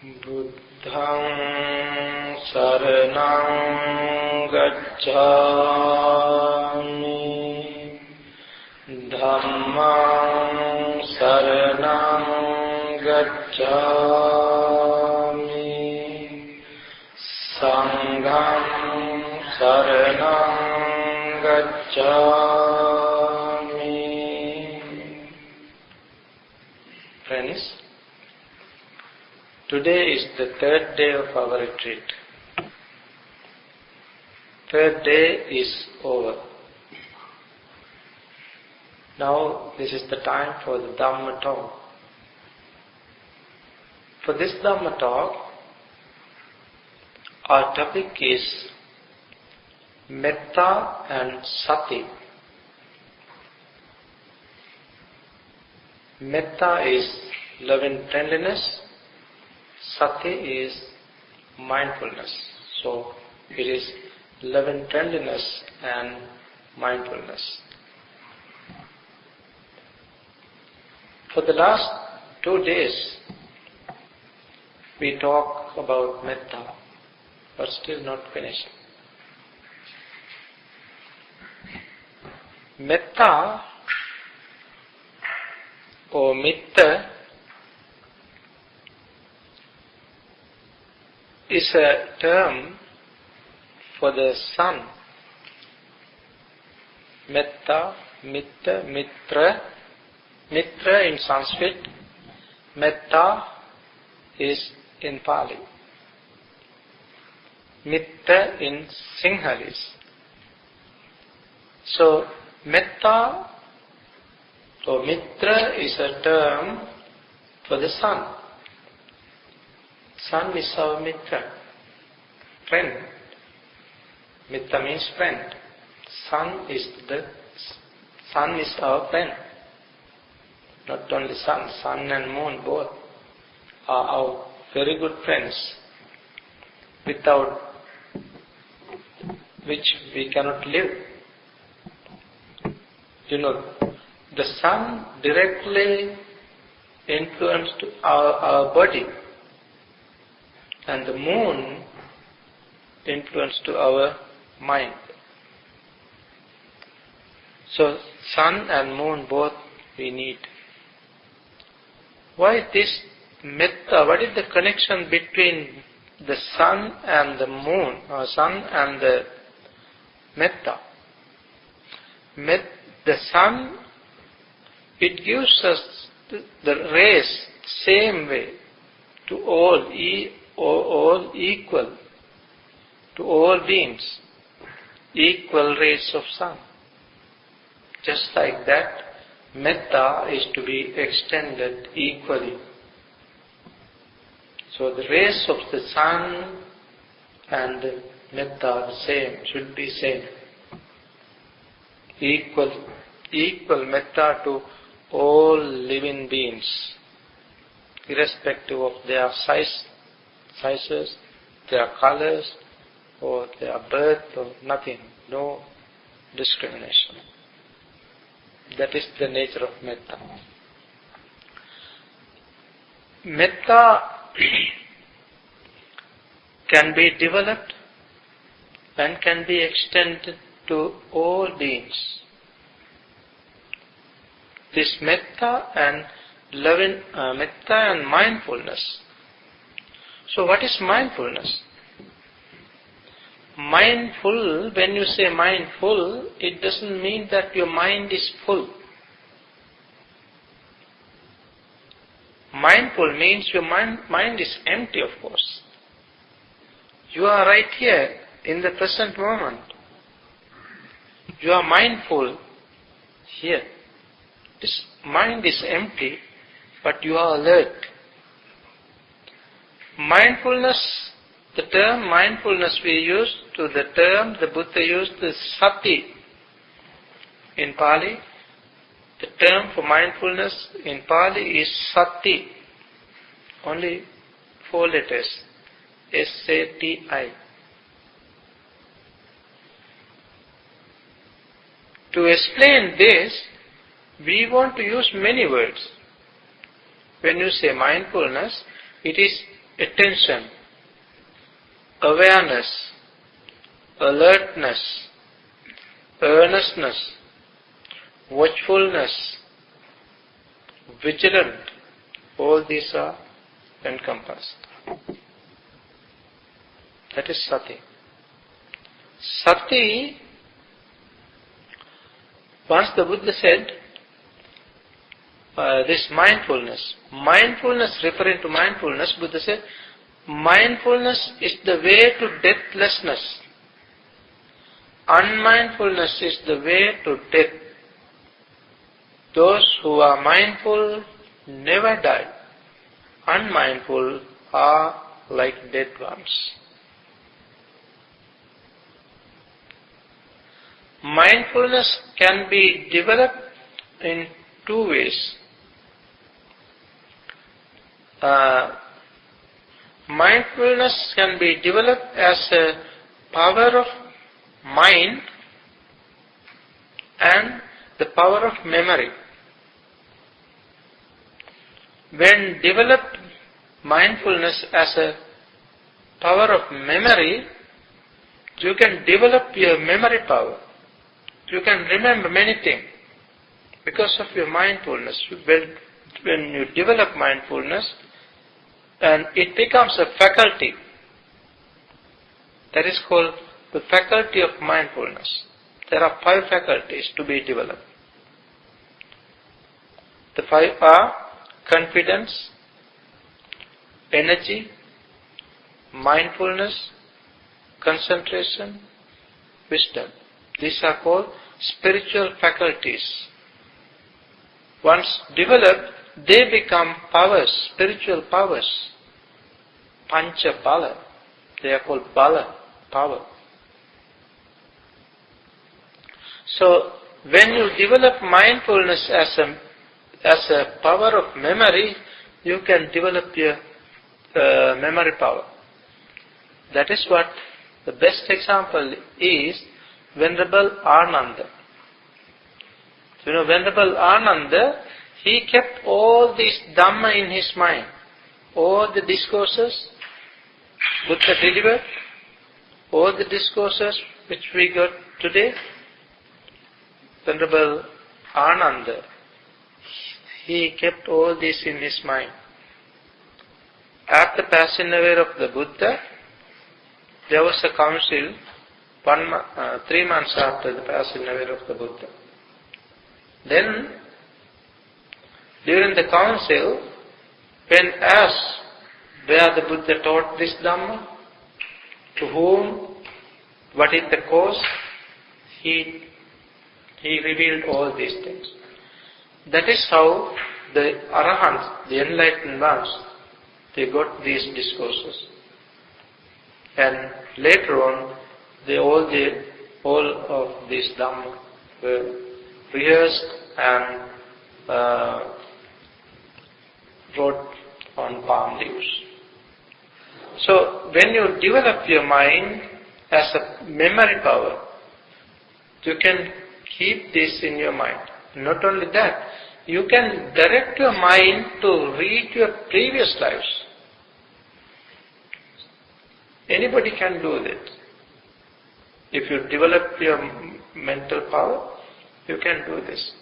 Buddhaṃ saraṇaṃ gacchāmi, Dhammaṃ saraṇaṃ gacchāmi, Saṅgham saraṇaṃ gacchāmi. Friends, today is the third day of our retreat. Third day is over. Now this is the time for the Dhamma talk. For this Dhamma talk, our topic is Metta and Sati. Metta is loving friendliness. Sati is mindfulness. So it is loving friendliness and mindfulness. For the last 2 days, we talk about metta, but still not finished. Metta or Metta is a term for the sun. Metta, Mitta, Mitra. Mitra in Sanskrit, Metta is in Pali. Mitta in Sinhalese. So, Metta or Mitra is a term for the sun. Sun is our Mitra, friend. Mitra means friend. Sun is our friend. Not only sun and moon both are our very good friends, without which we cannot live. You know, the sun directly influenced our body, and the moon influenced our mind. So sun and moon both we need. Why this metta? What is the connection between the sun and the moon, or sun and the metta? The sun, it gives us the rays same way to all equal, to all beings, equal rays of sun. Just like that, metta is to be extended equally. So the rays of the sun and the metta are the same, should be same. Equal metta to all living beings, irrespective of their sizes, their colors, or their birth, or nothing, no discrimination. That is the nature of metta. Metta can be developed and can be extended to all beings. This metta and metta and mindfulness. So what is mindfulness? Mindful, when you say mindful, it doesn't mean that your mind is full. Mindful means your mind is empty, of course. You are right here in the present moment. You are mindful here. This mind is empty, but you are alert. Mindfulness, the term mindfulness we use, to the term the Buddha used is Sati in Pali. The term for mindfulness in Pali is Sati. Only 4 letters. S-A-T-I. To explain this, we want to use many words. When you say mindfulness, it is attention, awareness, alertness, earnestness, watchfulness, vigilant, all these are encompassed. That is Sati. Sati, once the Buddha said, this mindfulness, referring to mindfulness, Buddha said, mindfulness is the way to deathlessness. Unmindfulness is the way to death. Those who are mindful never die. Unmindful are like dead ones. Mindfulness can be developed in two ways. Mindfulness can be developed as a power of mind and the power of memory. When developed mindfulness as a power of memory, you can develop your memory power. You can remember many things because of your mindfulness. When you develop mindfulness, and it becomes a faculty, that is called the faculty of mindfulness. There are 5 faculties to be developed. The 5 are confidence, energy, mindfulness, concentration, wisdom. These are called spiritual faculties. Once developed, they become powers, spiritual powers. Pancha bala. They are called bala, power. So, when you develop mindfulness as a power of memory, you can develop your memory power. That is what the best example is Venerable Ananda. You know, Venerable Ananda, he kept all this Dhamma in his mind. All the discourses Buddha delivered, all the discourses which we got today, Venerable Ananda, he kept all this in his mind. At the passing away of the Buddha, there was a council 3 months after the passing away of the Buddha. Then, during the council, when asked where the Buddha taught this Dhamma, to whom, what is the cause, he revealed all these things. That is how the Arahants, the enlightened ones, they got these discourses. And later on, all of these Dhamma were rehearsed and wrote on palm leaves. So, when you develop your mind as a memory power, you can keep this in your mind. Not only that, you can direct your mind to read your previous lives. Anybody can do that. If you develop your mental power, you can do this.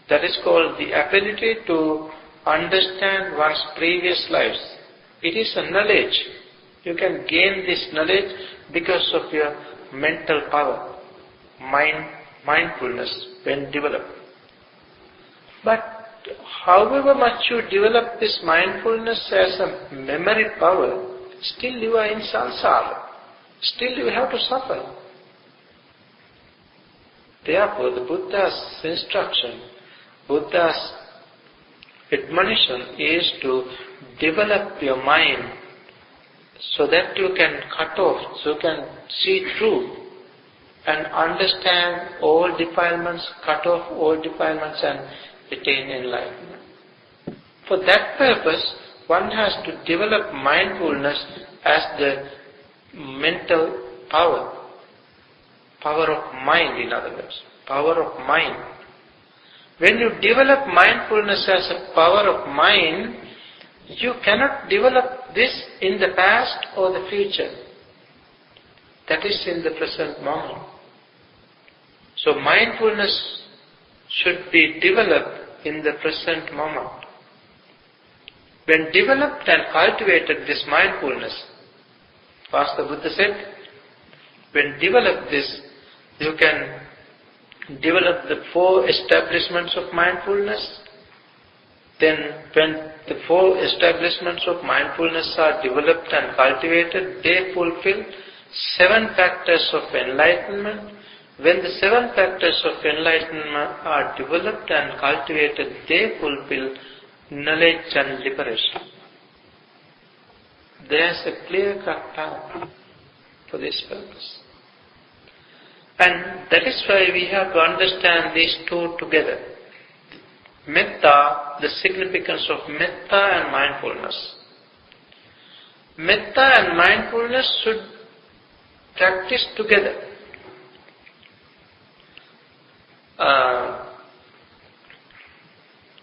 That is called the ability to understand one's previous lives. It is a knowledge. You can gain this knowledge because of your mental power, mindfulness when developed. But however much you develop this mindfulness as a memory power, still you are in samsara. Still you have to suffer. Therefore, the Buddha's instruction, Buddha's admonition is to develop your mind so that you can cut off, so you can see through and understand all defilements, cut off all defilements and attain enlightenment. For that purpose, one has to develop mindfulness as the mental power of mind, in other words, power of mind. When you develop mindfulness as a power of mind, You cannot develop this in the past or the future. That is in the present moment. So mindfulness should be developed in the present moment. When developed and cultivated this mindfulness, as the Buddha said, when developed this, you can develop the 4 establishments of mindfulness. Then when the 4 establishments of mindfulness are developed and cultivated, they fulfill 7 factors of enlightenment. When the 7 factors of enlightenment are developed and cultivated, they fulfill knowledge and liberation. There is a clear-cut path for this purpose. And that is why we have to understand these 2 together. Metta, the significance of metta and mindfulness. Metta and mindfulness should practice together.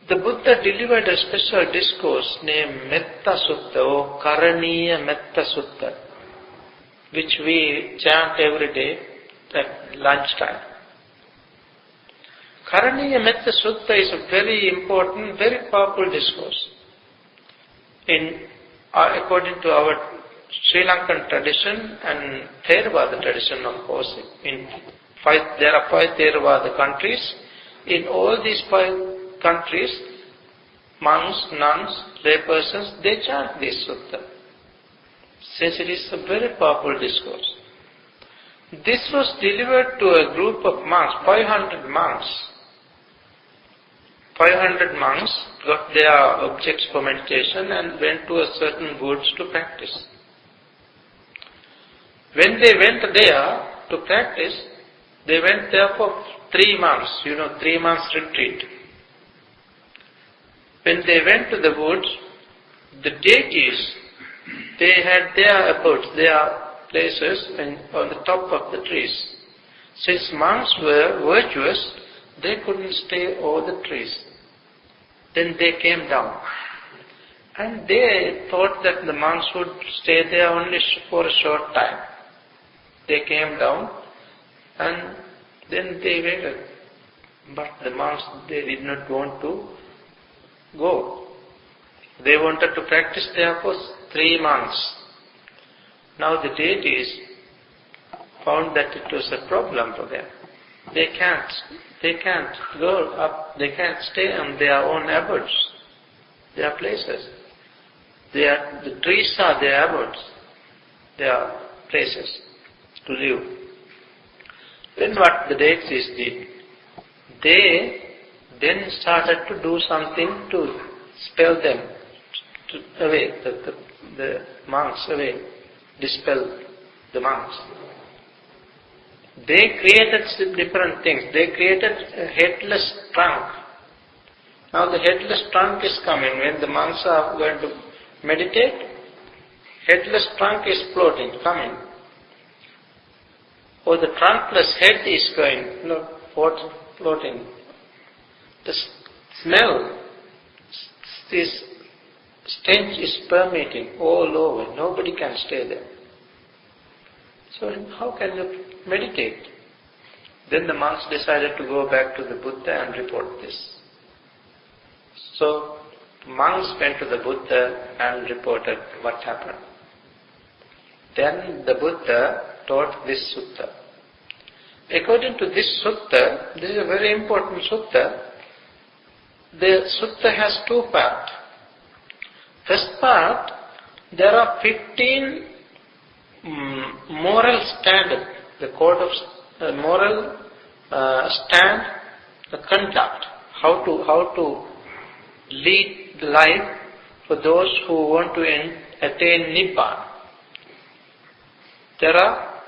The Buddha delivered a special discourse named Metta Sutta or Karaniya Metta Sutta, which we chant every day at lunchtime. Karaniya Metta Sutta is a very important, very powerful discourse. According to our Sri Lankan tradition and Theravada tradition, of course, there are 5 Theravada countries. In all these 5 countries, monks, nuns, laypersons, they chant this sutta, since it is a very powerful discourse. This was delivered to a group of monks, 500 monks. 500 monks got their objects for meditation and went to a certain woods to practice. When they went there to practice, they went there for 3 months, 3 months retreat. When they went to the woods, the deities, they had their abodes, their places on the top of the trees. Since monks were virtuous, they couldn't stay over the trees. Then they came down. And they thought that the monks would stay there only for a short time. They came down and then they waited. But the monks, they did not want to go. They wanted to practice there for 3 months. Now the deities found that it was a problem for them. They can't go up, they can't stay on their own abodes, their places. The trees are their abodes, their places to live. Then what the deities did? They then started to do something to expel them away, the monks away, dispel the monks. They created different things. They created a headless trunk. Now the headless trunk is coming. When the monks are going to meditate, headless trunk is coming. Or the trunkless head is going, floating. The smell, this stench is permeating all over. Nobody can stay there. So how can you meditate? Then the monks decided to go back to the Buddha and report this. So monks went to the Buddha and reported what happened. Then the Buddha taught this sutta. According to this sutta, this is a very important sutta. The sutta has 2 parts. First part, there are 15 moral standards, the code of moral stand, the conduct, how to lead life for those who want to attain Nibbana. There are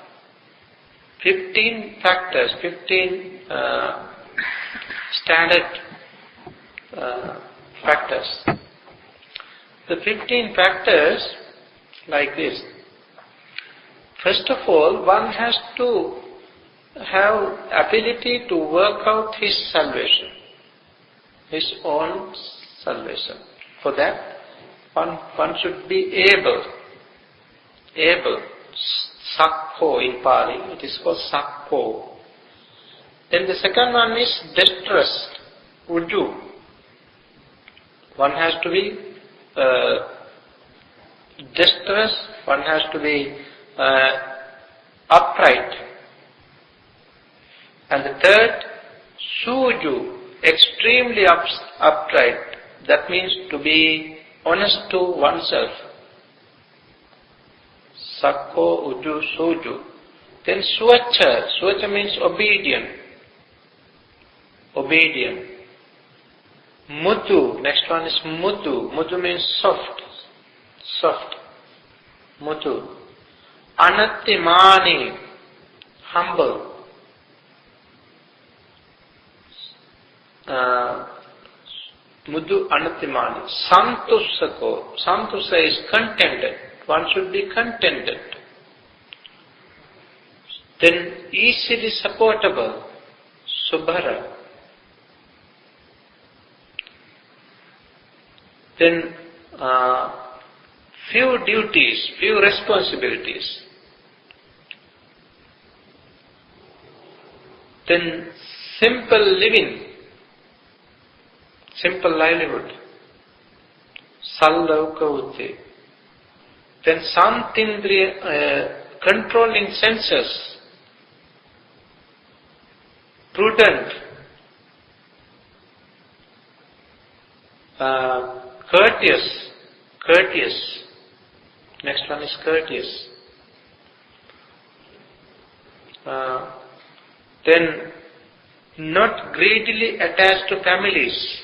15 factors, 15 standard factors. The 15 factors like this. First of all, one has to have ability to work out his salvation, his own salvation. For that, One should be able. Sakko in Pali, it is called sakko. Then the second one is distress, uju. One has to be distress, one has to be upright. And the third, suju, extremely upright. That means to be honest to oneself. Sakko, uju, suju. Then swacha. Swacha means obedient. Mutu. Next one is mutu. Mutu means soft. Mutu. Anattimani. Humble. Mudu anattimani. Santusako. Santusa is contented. One should be contented. Then easily supportable. Subhara. Then few duties, few responsibilities. Then simple living, simple livelihood. Sallauka. Then santindriya, controlling senses. Prudent. Courteous. Next one is courteous. Then not greedily attached to families.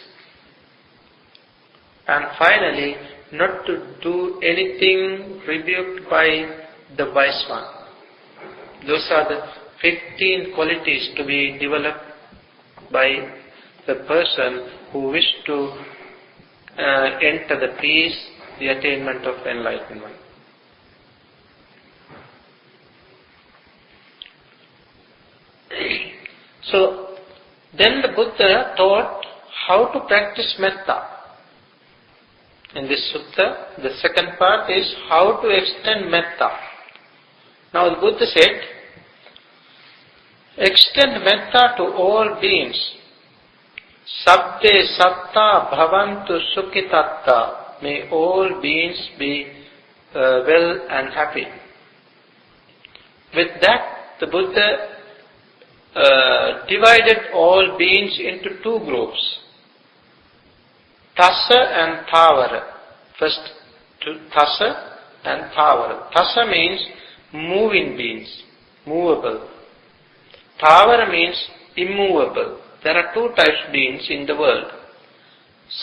And finally, not to do anything rebuked by the wise one. Those are the 15 qualities to be developed by the person who wishes to enter the peace, the attainment of enlightenment. So, then the Buddha taught how to practice metta. In this sutta, the second part is how to extend metta. Now the Buddha said, extend metta to all beings. Sabde satta bhavantu sukhitatta. May all beings be well and happy. With that, the Buddha divided all beings into two groups. Tassa and Thavara. First, Tassa and Thavara. Tassa means moving beings, movable. Thavara means immovable. There are two types of beings in the world.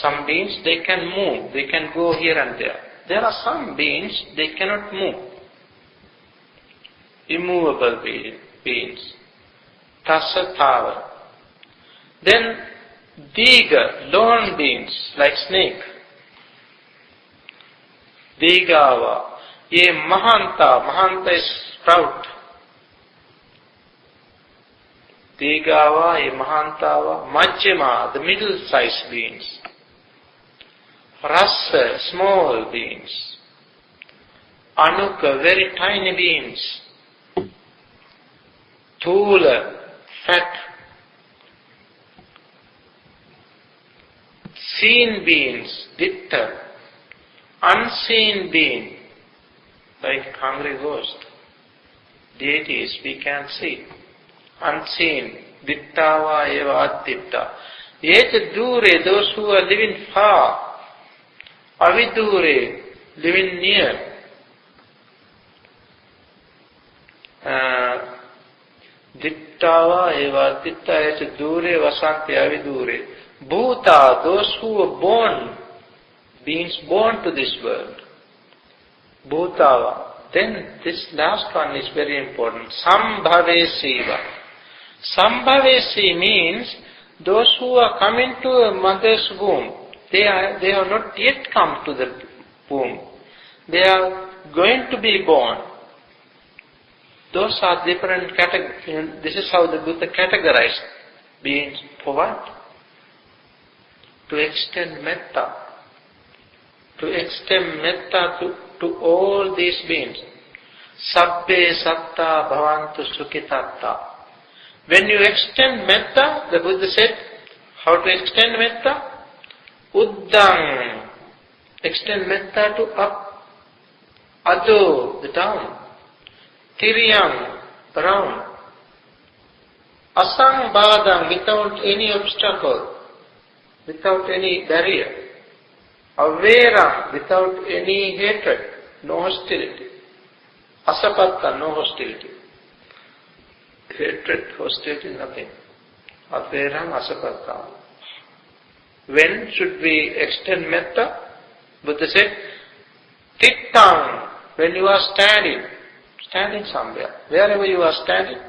Some beings, they can move, they can go here and there. There are some beings, they cannot move. Immovable beings. Tassa, Thavara. Then, Diga, lone beings, like snake. Digava. Ye Mahanta. Mahanta is sprout. Digava, ye Mahantava. Majjima, the middle-sized beings. Rasa, small beings. Anuka, very tiny beings. Thula, fat. Seen beings, ditta. Unseen being, like hungry ghost. Deities we can see. Unseen, dittava eva aditta. Yet dure, those who are living far. Avidure, living near. Dittava eva aditta, yet dure vasanti avidure. Bhuta, those who were born, beings born to this world. Bhutava. Then this last one is very important. Sambhavesiva. Sambhavesi means those who are coming to a mother's womb. They have not yet come to the womb. They are going to be born. Those are different categories. This is how the Buddha categorized beings. For what? To extend metta. to extend metta to all these beings. Sabbe satta bhavantu sukhitatta. When you extend metta, the Buddha said, how to extend metta? Uddang. Extend metta to up. Ado, the down. Tiriyam, around. Asang badang, without any obstacle, without any barrier. Averam, without any hatred, no hostility. Asapatta, no hostility. Hatred, hostility, nothing. Averam, asapatta. When should we extend metta? Buddha said, Tittang, when you are standing somewhere, wherever you are standing,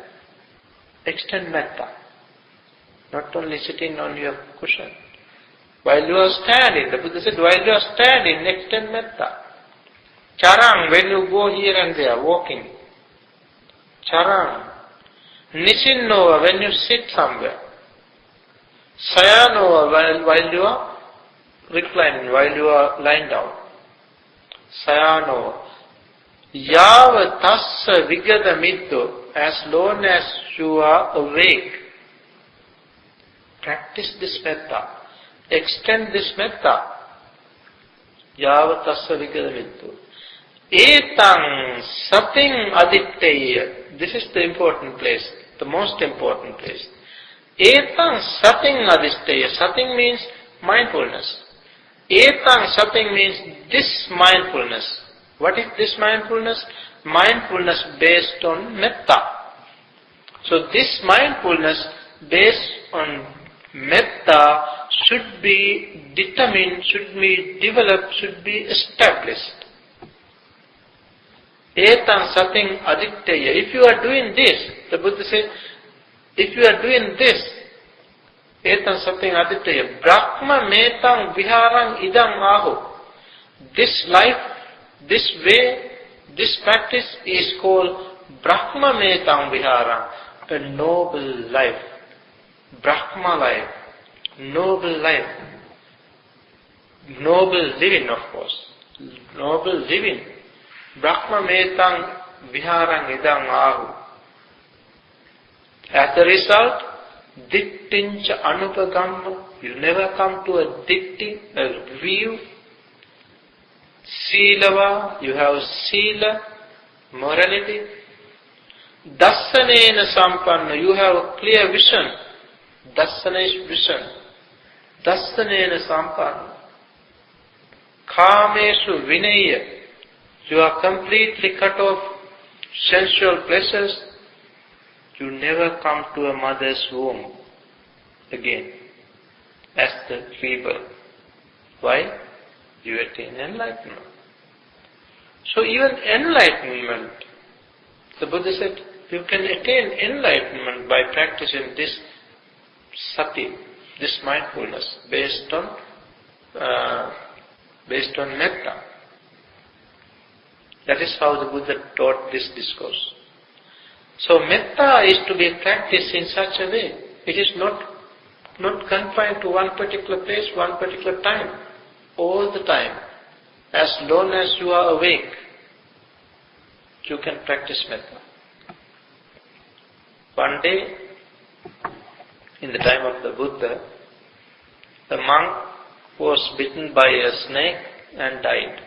extend metta. Not only sitting on your cushion. While you are standing, the Buddha said, while you are standing, extend metta. Charang, when you go here and there, walking. Charang. Nisinova, when you sit somewhere. Sayanova, while you are reclining, while you are lying down. Sayanova. Yava tassa vigada middo, as long as you are awake. Practice this metta. Extend this metta. Yava tassa vigada middo. Etang sating aditteya. This is the important place, the most important place. Etang sating aditteya. Sating means mindfulness. Etang sating means this mindfulness. What is this mindfulness? Mindfulness based on metta. So this mindfulness based on metta should be determined, should be developed, should be established. Etang sating aditteya. If you are doing this, the Buddha said, if you are doing this, etang sating aditteya, Brahma metang viharang idang aho. This life, this way, this practice is called Brahma metang viharang, a noble life. Brahma life, noble life. Noble living, of course. Noble living. Brahma metang viharang idang ahu. As a result, dittincha anupagamma, you never come to a ditti, a view. Silava, you have sila, morality. Dasanena sampanna, you have a clear vision. Dasana is vision. Dasanena sampanna. Kameshu vinaya, you are completely cut off sensual pleasures. You never come to a mother's womb again as the rebirth. Why? You attain enlightenment. So even enlightenment, the Buddha said, you can attain enlightenment by practicing this sati, this mindfulness based on metta. That is how the Buddha taught this discourse. So metta is to be practiced in such a way. It is not confined to one particular place, one particular time. All the time. As long as you are awake, you can practice metta. One day, in the time of the Buddha, the monk was bitten by a snake and died.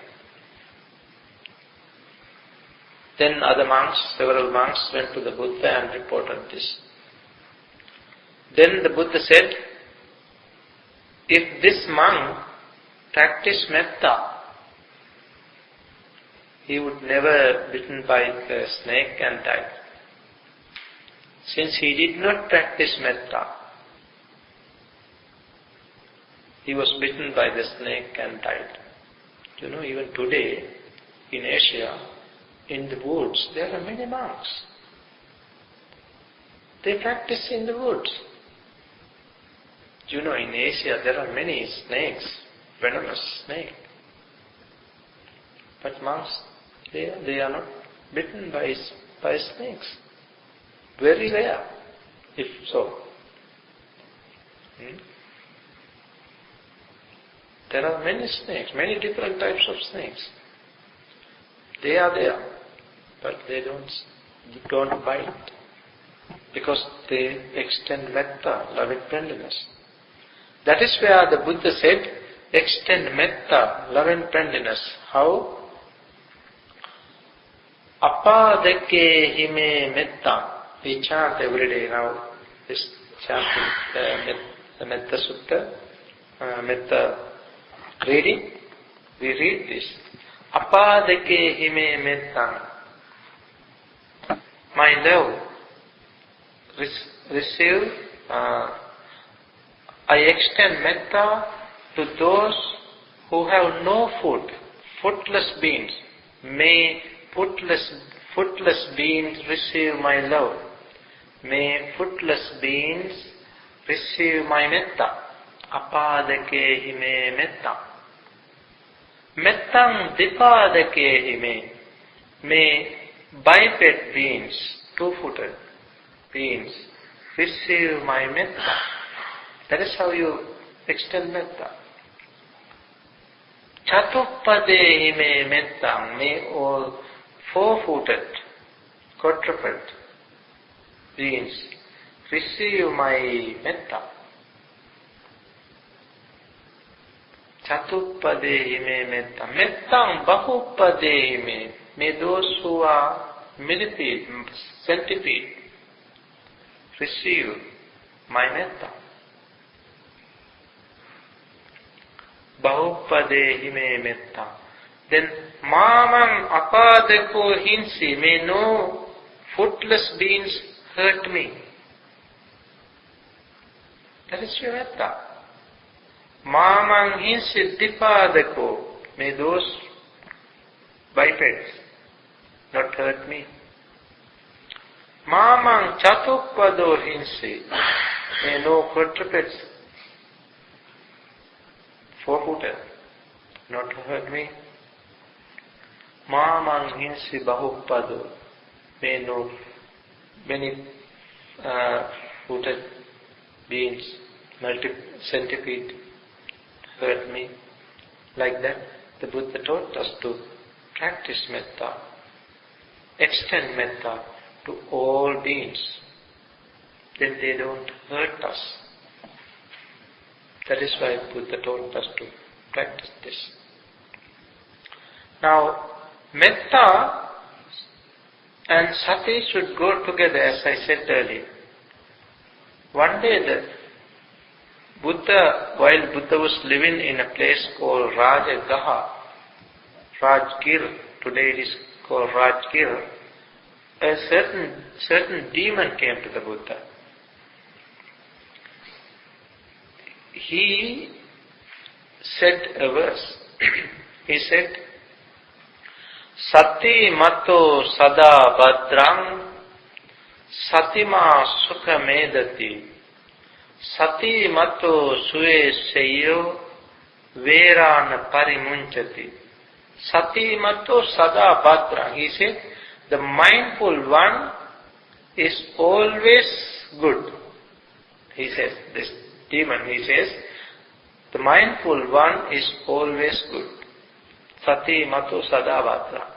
Then several monks went to the Buddha and reported this. Then the Buddha said, if this monk practiced metta, he would never be bitten by the snake and die. Since he did not practice metta, he was bitten by the snake and died. You know, even today in Asia, in the woods, there are many monks. They practice in the woods. You know, in Asia there are many snakes, venomous snakes. But monks, they are not bitten by snakes. Very rare, if so. There are many snakes, many different types of snakes. They are there, but they don't bite, because they extend metta, loving friendliness. That is where the Buddha said, extend metta, loving friendliness. How? Apadake hime metta. We chant every day now. This chanting the Metta Sutta, Metta reading. We read this. Apadake hime metta. My love, receive. I extend metta to those who have no food, footless beings. May footless beings receive my love. May footless beings receive my metta. Apadake hime metta. Mettang dipadake hime. May biped beings, two-footed beings, receive my metta. That is how you extend metta. Chatuppade hime mettang. May all four-footed, quadruped beings receive my metta. Chatuppade hime metta. Mettang bahuppade hime. May those who are millipede, centipede, receive my metta. Bahuppade hime metta. Then mamang apadako hinsi. May no footless beings hurt me. That is your metta. Mamang hinsi dipadako. May those bipeds not hurt me. Mamang chatuppado hinsi. May no quadrupeds, four-footed, not hurt me. Mamang hinsi bahuppado. May no many footed beings, centipede, hurt me. Like that, the Buddha taught us to practice metta, extend metta to all beings. Then they don't hurt us. That is why Buddha taught us to practice this. Now, metta and sati should go together, as I said earlier. One day while Buddha was living in a place called Rajagaha, Rajgir, today it is called Rajgir, a certain demon came to the Buddha. He said a verse. He said, Sati mato sada bhadrang satima sukha medati sati mato sue seyo verana parimunchati. Sati mato sada bhadrang. He said, the mindful one is always good. He says, this demon, he says, the mindful one is always good. Sati mato sada bhadrang.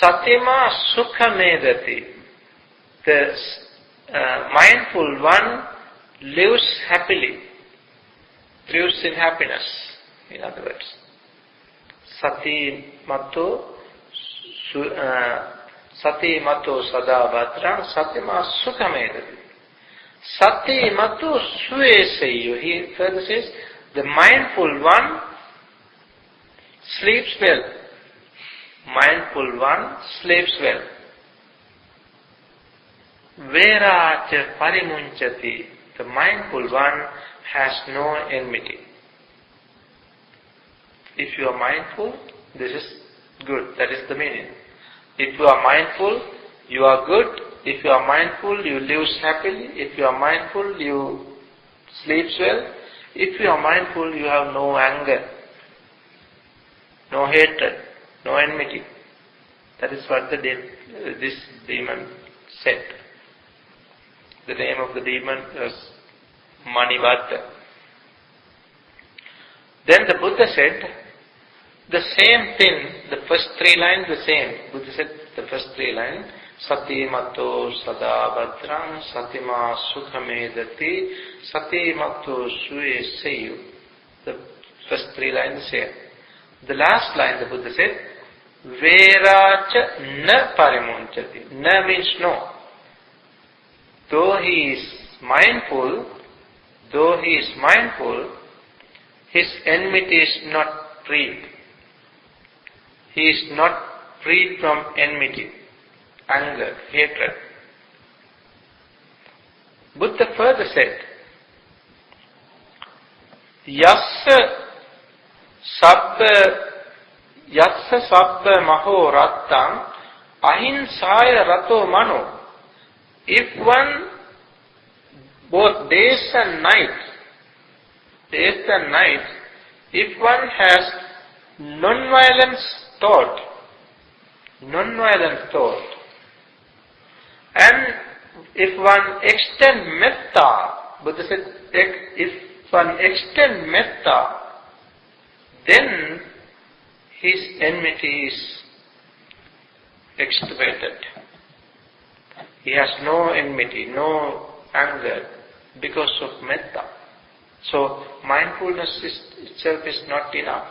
Satima sukha medati. The mindful one lives happily, lives in happiness, in other words. Sati mato sada bhadrang satima sukha medati. Sati mato sueseyo. He further says, the mindful one sleeps well. Mindful one sleeps well. Veracha parimunchati. The mindful one has no enmity. If you are mindful, this is good. That is the meaning. If you are mindful, you are good. If you are mindful, you live happily. If you are mindful, you sleep well. If you are mindful, you have no anger, no hatred, no enmity. That is what this demon said. The name of the demon was Manibhatta. Then the Buddha said, the same thing, the first three lines the same. Buddha said the first three lines, Sati mato sada bhadrang, satima sukhamedati, sati mato sue seyu. The first three lines the same. The last line the Buddha said, Veracha na parimunchati. Na means no. Though he is mindful, his enmity is not freed. He is not freed from enmity, anger, hatred. Buddha further said, Yassa sabba maho rattam ahinsaya rato mano. If one, both days and nights, if one has non-violence thought, and if one extend metta, Buddha said, if one extend metta, then his enmity is extirpated. He has no enmity, no anger because of metta. So mindfulness itself is not enough.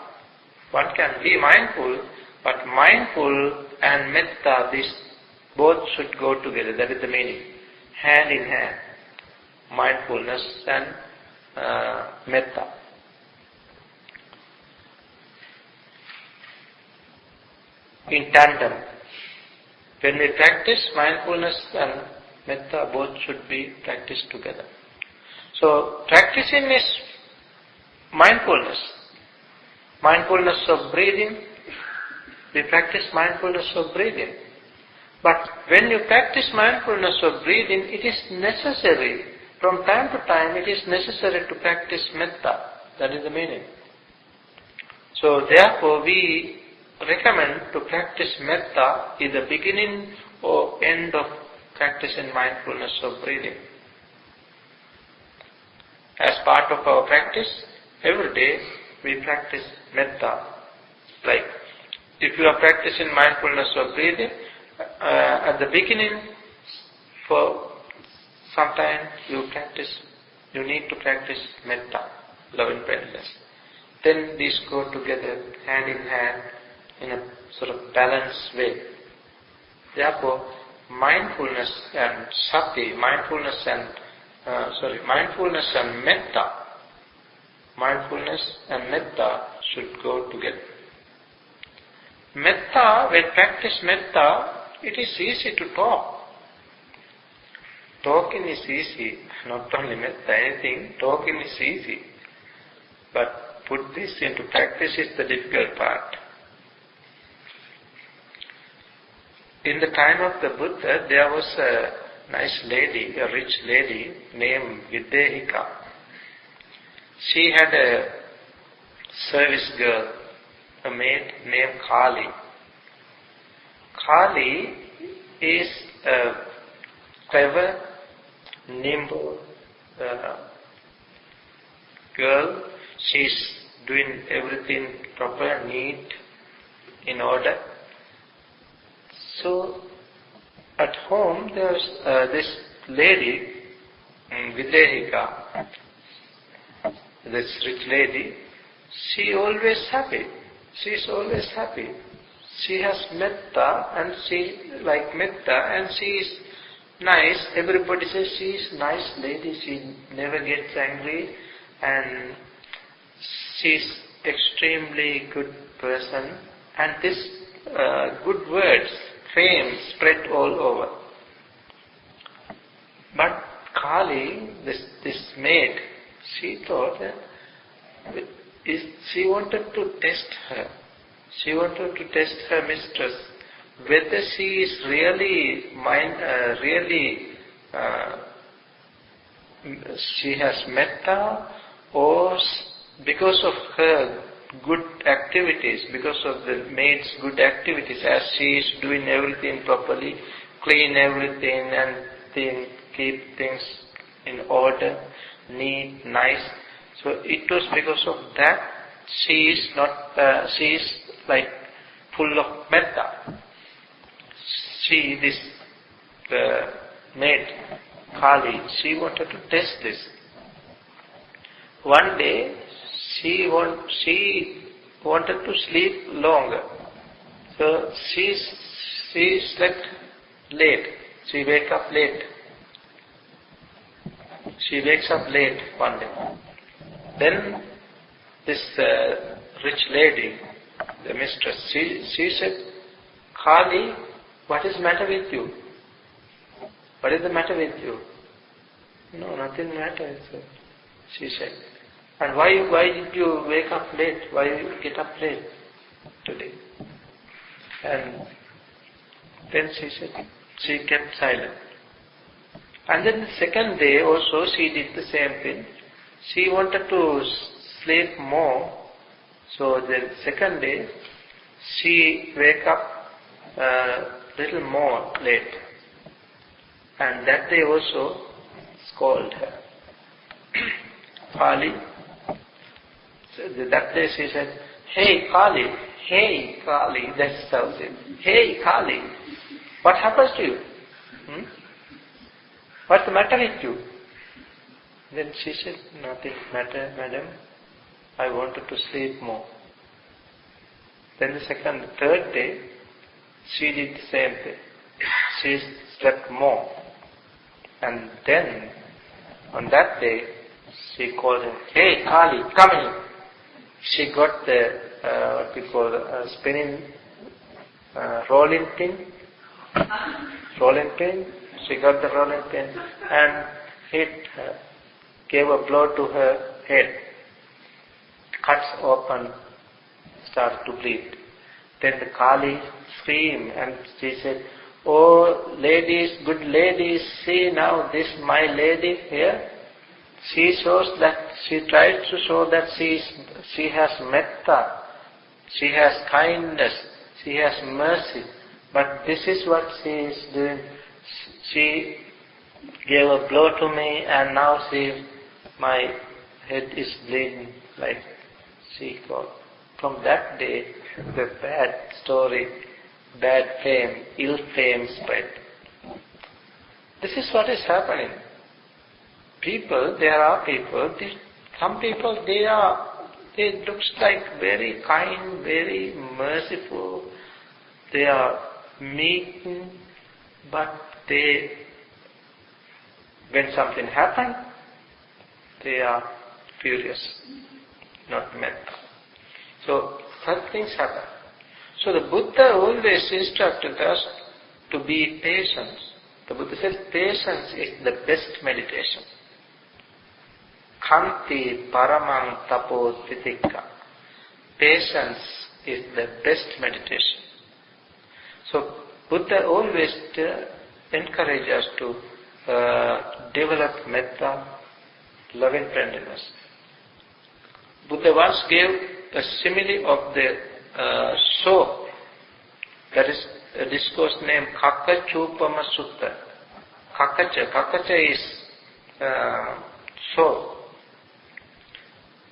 One can be mindful, but mindful and metta, these both should go together. That is the meaning. Hand in hand. Mindfulness and metta. In tandem. When we practice mindfulness and metta, both should be practiced together. So practicing is mindfulness. Mindfulness of breathing. We practice mindfulness of breathing. But when you practice mindfulness of breathing, it is necessary, from time to time, it is necessary to practice metta. That is the meaning. So therefore we recommend to practice metta in the beginning or end of practicing mindfulness of breathing. As part of our practice, every day we practice metta. Like if you are practicing mindfulness of breathing, at the beginning, for some time you need to practice metta, loving kindness. Then these go together hand in hand in a sort of balanced way. Therefore, mindfulness and sati, mindfulness and metta should go together. Metta, when practice metta, it is easy to talk. Talking is easy, not only metta, anything, talking is easy. But put this into practice is the difficult part. In the time of the Buddha, there was a nice lady, a rich lady named Videhika. She had a service girl, a maid named Kali. Kali is a clever, nimble girl. She is doing everything proper, neat, in order. So, at home there was this lady, Videhika, this rich lady. She is always happy. She has metta, and she like metta, and she is nice. Everybody says she is nice lady. She never gets angry, and she is extremely good person. And this good words, fame spread all over. But Kali, this maid, she thought that she wanted to test her. She wanted to test her mistress, whether she is really she has metta, or because of her good activities, because of the maid's good activities, as she is doing everything properly, clean everything and keep things in order, neat, nice. So it was because of that she is not. She is like full of metta. This maid Kali, she wanted to test this. One day, she wanted to sleep longer. So she slept late. She wakes up late. She wakes up late one day. Then this rich lady, the mistress, she said, Kali, what is the matter with you? What is the matter with you? No, nothing matters, she said. And why did you wake up late? Why did you get up late today? And then she said, she kept silent. And then the second day also she did the same thing. She wanted to sleep more. So the second day she wake up little more late. And that day also scolded her. Kali. So that day she said, hey Kali, that's how she said. Hey Kali, what happens to you? What's the matter with you? Then she said, nothing matter, madam. I wanted to sleep more. Then the third day, she did the same thing. She slept more. And then, on that day, she called him, hey Kali, come here. She got the, what we call spinning, rolling pin. Rolling pin. She got the rolling pin and hit her, gave a blow to her head. Cuts open, started to bleed. Then the Kali screamed and she said, oh ladies, good ladies, see now this my lady here. She shows that, she tries to show that she has metta, she has kindness, she has mercy. But this is what she is doing. She gave a blow to me and now my head is bleeding like she got. From that day, the bad story, bad fame, ill fame spread. This is what is happening. Some people, they looks like very kind, very merciful, they are meek, but when something happens, they are furious, not metta. So, such things happen. So the Buddha always instructed us to be patient. The Buddha says patience is the best meditation. Khanti paramang tapo titikka. Patience is the best meditation. So Buddha always encourages us to develop metta, loving friendliness. Buddha once gave a simile of the soap. That is a discourse named Kakachupama Sutta. Kakacha is soap.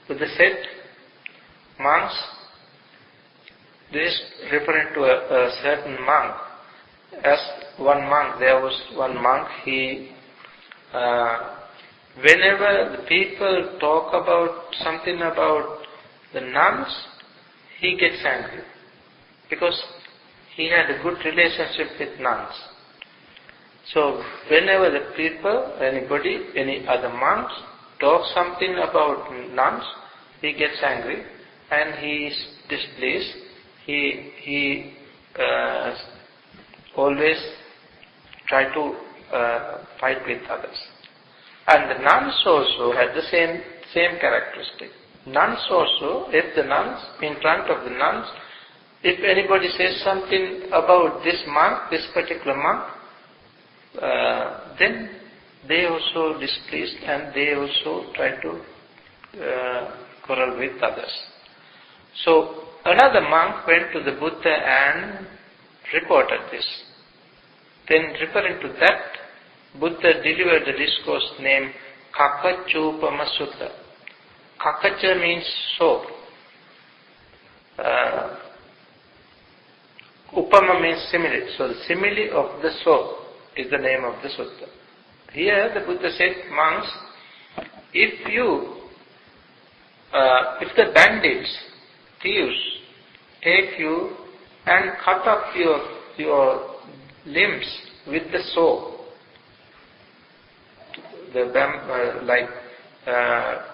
Buddha said, monks, this is referring to a certain monk. As one monk, there was one monk, whenever the people talk about something about the nuns, he gets angry. Because he had a good relationship with nuns. So whenever the people, anybody, any other monks, talk something about nuns, he gets angry and he is displeased. He always try to fight with others. And the nuns also had the same characteristic. Nuns also, if the nuns, in front of the nuns, if anybody says something about this monk, this particular monk, then they also displeased and they also try to quarrel with others. So another monk went to the Buddha and reported this. Then referring to that, Buddha delivered the discourse named Kakachupama Sutta. Kakacha means soap. Upama means simile. So the simile of the soul is the name of the sutta. Here the Buddha said, monks, if the bandits, thieves, take you and cut up your limbs with the saw, like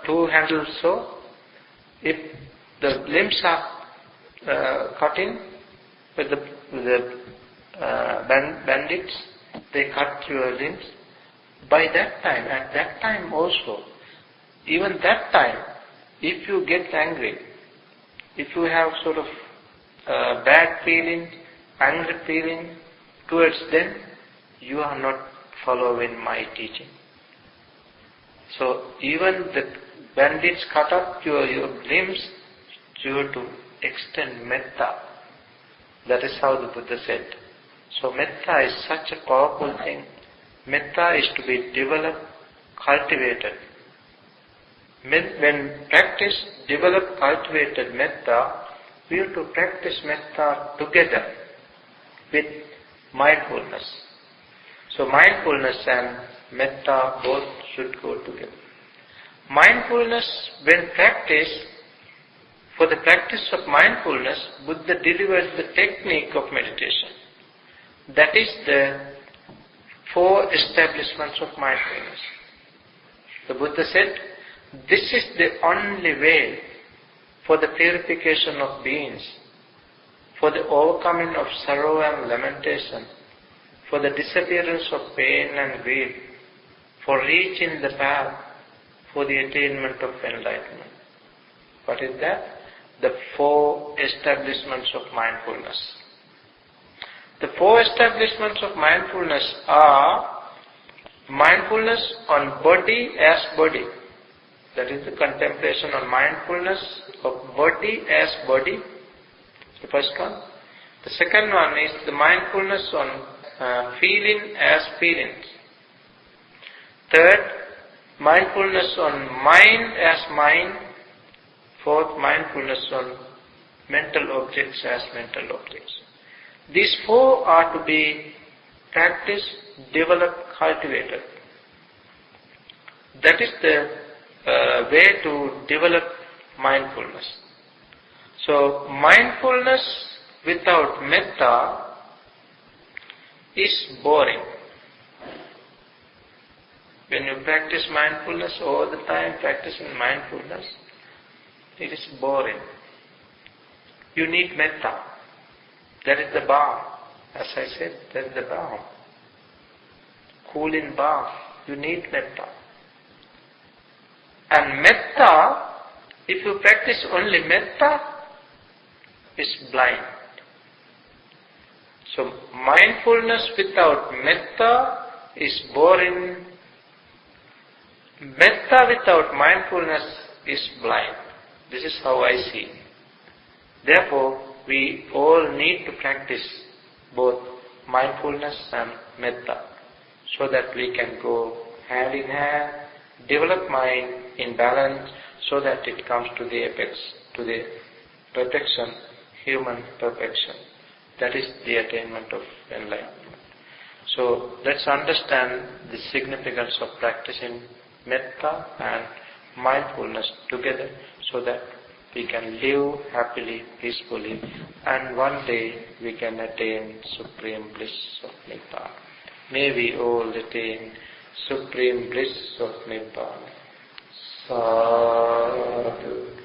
two-handled saw, if the limbs are cut in with the bandits, they cut your limbs. By that time, at that time also, even that time, if you get angry, if you have sort of bad feeling, angry feeling towards them, you are not following my teaching. So even the bandits cut up your limbs, you have to extend metta. That is how the Buddha said. So metta is such a powerful thing. Metta is to be developed, cultivated. When practice developed, cultivated metta, we have to practice metta together with mindfulness. So mindfulness and metta both should go together. Mindfulness, when practiced, for the practice of mindfulness, Buddha delivers the technique of meditation. That is the 4 establishments of mindfulness. The Buddha said, this is the only way for the purification of beings, for the overcoming of sorrow and lamentation, for the disappearance of pain and grief, for reaching the path, for the attainment of enlightenment. What is that? The 4 establishments of mindfulness. The 4 establishments of mindfulness are mindfulness on body as body. That is the contemplation on mindfulness of body as body. The first one. The second one is the mindfulness on feeling as feelings. Third, mindfulness on mind as mind. Fourth, mindfulness on mental objects as mental objects. These 4 are to be practiced, developed, cultivated. That is the way to develop mindfulness. So, mindfulness without metta is boring. When you practice mindfulness all the time, practicing mindfulness, it is boring. You need metta. That is the balm. As I said, that is the balm. Cooling balm. You need metta. And metta, if you practice only metta, is blind. So mindfulness without metta is boring. Metta without mindfulness is blind. This is how I see. Therefore, we all need to practice both mindfulness and metta so that we can go hand in hand, develop mind in balance so that it comes to the apex, to the perfection, human perfection. That is the attainment of enlightenment. So let's understand the significance of practicing metta and mindfulness together so that we can live happily, peacefully, and one day we can attain supreme bliss of Nibbana. May we all attain supreme bliss of Nibbana. Sadhu.